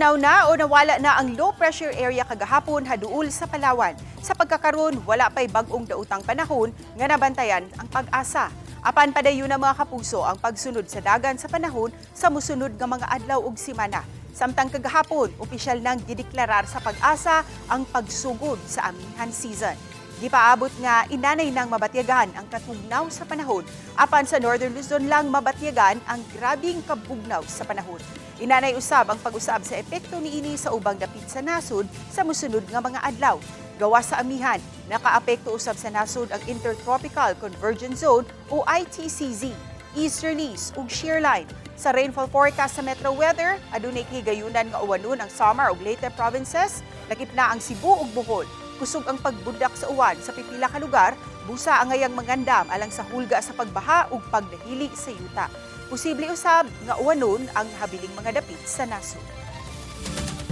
Bugnaw na o nawala na ang low pressure area kagahapon haduol sa Palawan. Sa pagkakaroon, wala pa'y bag-ong dautang panahon nga nabantayan ang pag-asa. Apan padayon na mga kapuso ang pagsunod sa dagan sa panahon sa musunod nga mga adlaw ug semana. Samtang kagahapon, opisyal nang gideklarar sa pag-asa ang pagsugod sa amihan season. Gipaabot nga inanay nang mabatyagan ang katugnaw sa panahon. Apan sa Northern Luzon lang mabatyagan ang grabing kabugnaw sa panahon. Inanay usab ang pag-usab sa epekto niini sa ubang dapit sa nasod sa musunod nga mga adlaw. Gawa sa amihan, nakaapekto usab sa nasod ang Intertropical Convergence Zone o ITCZ, easterlies ug shear line. Sa rainfall forecast sa Metro Weather, adunay higayunan nga uwanon ang Samar ug Leyte provinces, lakip na ang Cebu ug Bohol. Kusog ang pagbudak sa uwan sa pipila ka lugar, busa ang ngayang mangandam alang sa hulga sa pagbaha ug pagdahili sa yuta. Posible usab nga uwanon ang habiling mga dapit sa nasod.